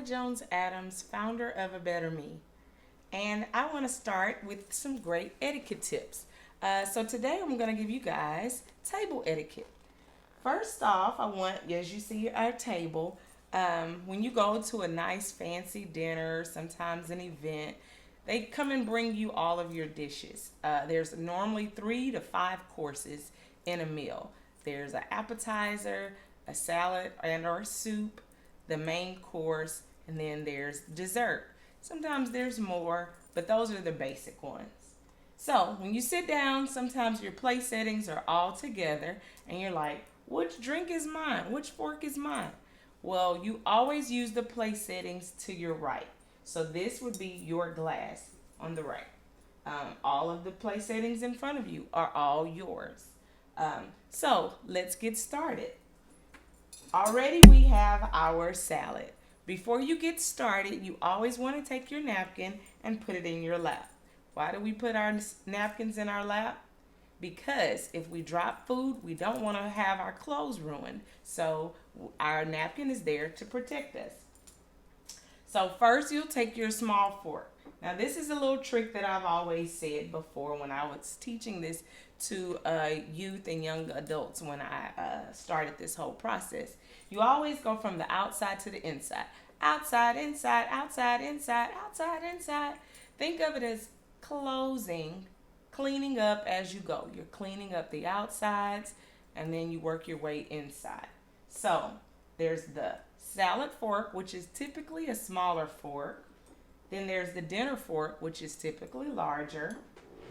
Jones Adams, founder of A Better Me, and I want to start with some great etiquette tips. So today I'm going to give you guys table etiquette. First off, I want, as you see our table, when you go to a nice fancy dinner, sometimes an event, they come and bring you all of your dishes. There's normally 3 to 5 courses in a meal. There's an appetizer, a salad and or soup, the main course, and then there's dessert. Sometimes there's more, but those are the basic ones. So when you sit down, sometimes your plate settings are all together, and you're like, which drink is mine? Which fork is mine? Well, you always use the plate settings to your right. So this would be your glass on the right. All of the plate settings in front of you are all yours. So let's get started. Already we have our salad. Before you get started, you always want to take your napkin and put it in your lap. Why do we put our napkins in our lap? Because if we drop food, we don't want to have our clothes ruined. So our napkin is there to protect us. So first you'll take your small fork. Now this is a little trick that I've always said before when I was teaching this to youth and young adults when I started this whole process. You always go from the outside to the inside. Outside, inside, outside, inside, outside, inside. Think of it as cleaning up as you go. You're cleaning up the outsides and then you work your way inside. So there's the salad fork, which is typically a smaller fork. Then there's the dinner fork, which is typically larger.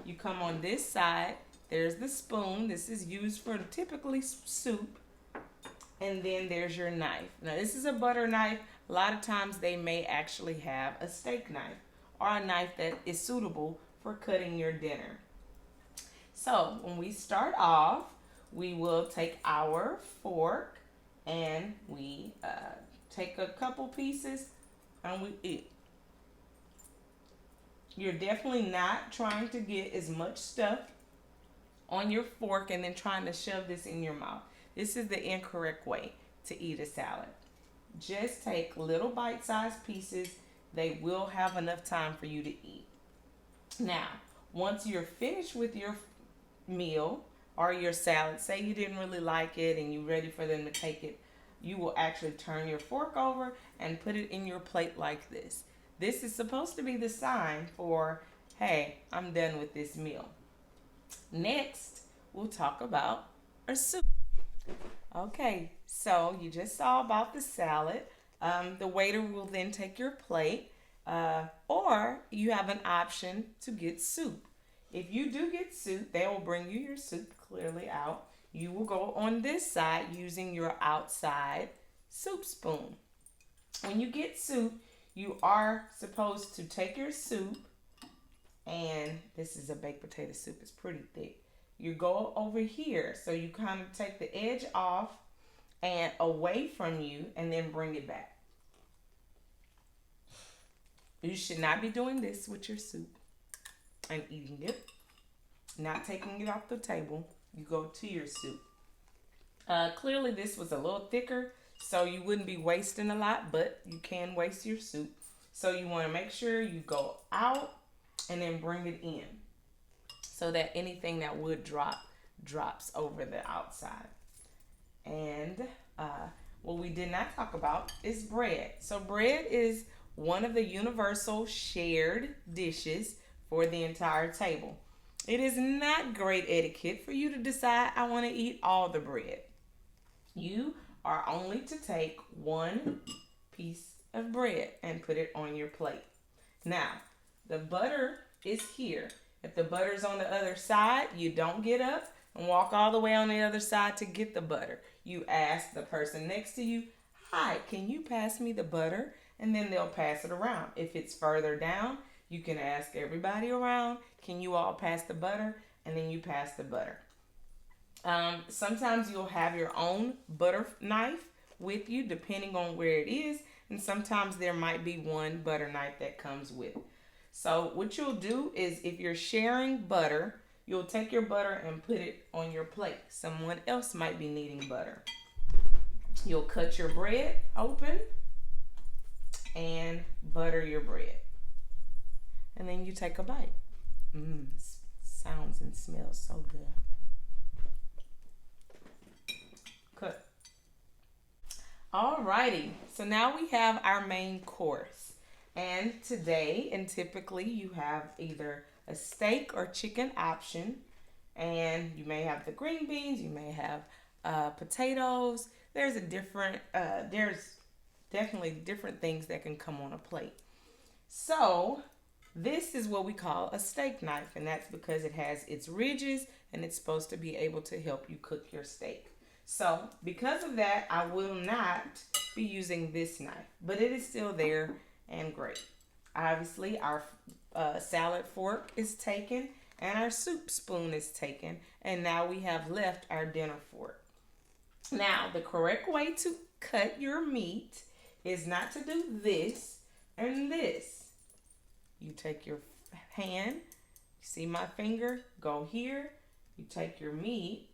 You come on this side. There's the spoon. This is used for typically soup. And then there's your knife. Now this is a butter knife. A lot of times they may actually have a steak knife or a knife that is suitable for cutting your dinner. So when we start off, we will take our fork and we take a couple pieces and we eat. You're definitely not trying to get as much stuff on your fork and then trying to shove this in your mouth. This is the incorrect way to eat a salad. Just take little bite-sized pieces. They will have enough time for you to eat. Now, once you're finished with your meal or your salad, say you didn't really like it and you're ready for them to take it, you will actually turn your fork over and put it in your plate like this. This is supposed to be the sign for, hey, I'm done with this meal. Next, we'll talk about our soup. Okay, so you just saw about the salad. The waiter will then take your plate, or you have an option to get soup. If you do get soup, they will bring you your soup clearly out. You will go on this side using your outside soup spoon. When you get soup, you are supposed to take your soup, and this is a baked potato soup. It's pretty thick. You go over here, so you kind of take the edge off and away from you, and then bring it back. You should not be doing this with your soup and eating it, not taking it off the table. You go to your soup. Clearly, this was a little thicker, so you wouldn't be wasting a lot, but you can waste your soup. So you want to make sure you go out and then bring it in so that anything that would drop drops over the outside. And what we did not talk about is bread. So bread is one of the universal shared dishes for the entire table. It is not great etiquette for you to decide, I want to eat all the bread. You are only to take one piece of bread and put it on your plate. Now, the butter is here. If the butter's on the other side, you don't get up and walk all the way on the other side to get the butter. You ask the person next to you, hi, can you pass me the butter? And then they'll pass it around. If it's further down, you can ask everybody around, can you all pass the butter? And then you pass the butter. Sometimes you'll have your own butter knife with you depending on where it is. And sometimes there might be one butter knife that comes with it. So what you'll do is if you're sharing butter, you'll take your butter and put it on your plate. Someone else might be needing butter. You'll cut your bread open and butter your bread. And then you take a bite. Sounds and smells so good. Good. Alrighty, so now we have our main course. And today, and typically you have either a steak or chicken option. And you may have the green beans, you may have potatoes. There's definitely different things that can come on a plate. So this is what we call a steak knife, and that's because it has its ridges and it's supposed to be able to help you cook your steak. So because of that, I will not be using this knife, but it is still there and great. Obviously, our salad fork is taken and our soup spoon is taken, and now we have left our dinner fork. Now, the correct way to cut your meat is not to do this and this. You take your hand, you see my finger, go here, you take your meat,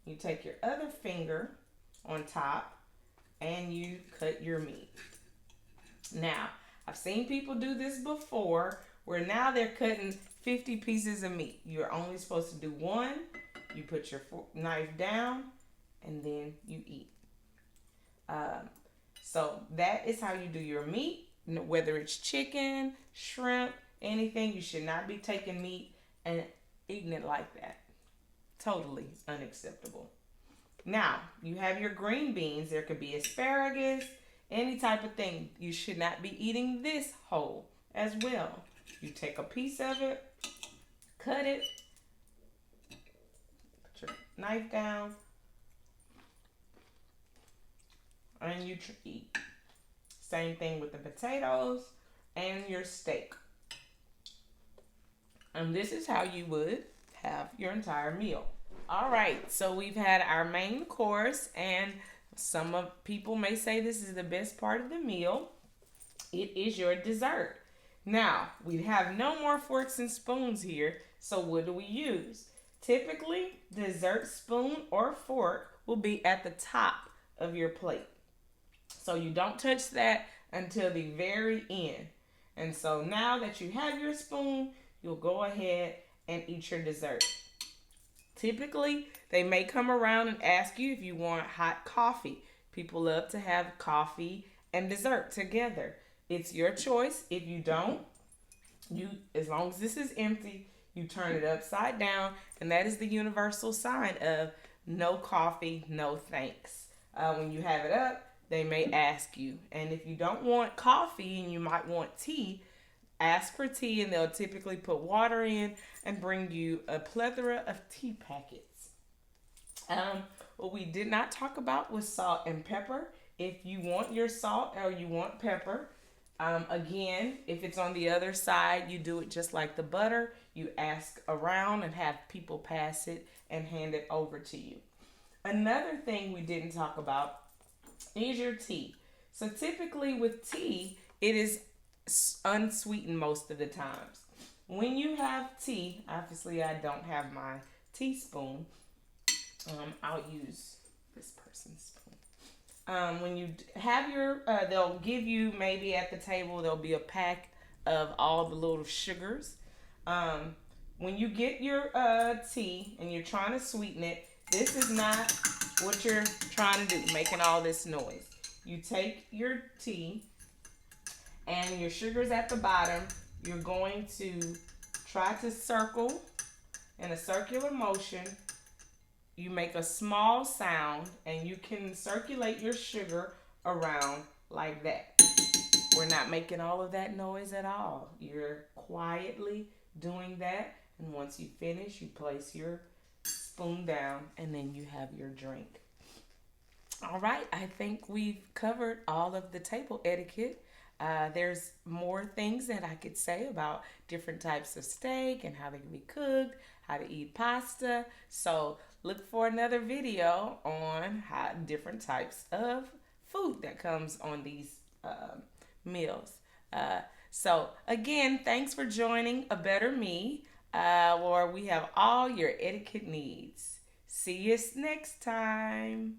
you take your other finger on top, and you cut your meat. Now, I've seen people do this before where now they're cutting 50 pieces of meat. You're only supposed to do one. You put your knife down and then you eat. So that is how you do your meat. Whether it's chicken, shrimp, anything, you should not be taking meat and eating it like that. Totally unacceptable. Now, you have your green beans. There could be asparagus, any type of thing. You should not be eating this whole as well. You take a piece of it, cut it, put your knife down, and you eat. Same thing with the potatoes and your steak. And this is how you would have your entire meal. All right, so we've had our main course, and some of people may say this is the best part of the meal. It is your dessert. Now, we have no more forks and spoons here, so what do we use? Typically, dessert spoon or fork will be at the top of your plate. So you don't touch that until the very end. And so now that you have your spoon, you'll go ahead and eat your dessert. Typically, they may come around and ask you if you want hot coffee. People love to have coffee and dessert together. It's your choice. If you don't, as long as this is empty, you turn it upside down, and that is the universal sign of no coffee, no thanks. When you have it up, they may ask you. And if you don't want coffee and you might want tea, ask for tea, and they'll typically put water in and bring you a plethora of tea packets. What we did not talk about was salt and pepper. If you want your salt or you want pepper, again, if it's on the other side, you do it just like the butter. You ask around and have people pass it and hand it over to you. Another thing we didn't talk about is your tea. So typically with tea, it is unsweetened most of the times. When you have tea, obviously I don't have my teaspoon. I'll use this person's spoon. When you have your, they'll give you maybe at the table, there'll be a pack of all the little sugars. When you get your tea and you're trying to sweeten it, this is not what you're trying to do, making all this noise. You take your tea and your sugar's at the bottom. You're going to try to circle in a circular motion. You make a small sound and you can circulate your sugar around like that. We're not making all of that noise at all. You're quietly doing that, and once you finish, you place your spoon down and then you have your drink. All right, I think we've covered all of the table etiquette. There's more things that I could say about different types of steak and how they can be cooked, how to eat pasta. So look for another video on how different types of food that comes on these meals. So again, thanks for joining A Better Me, where we have all your etiquette needs. See you next time.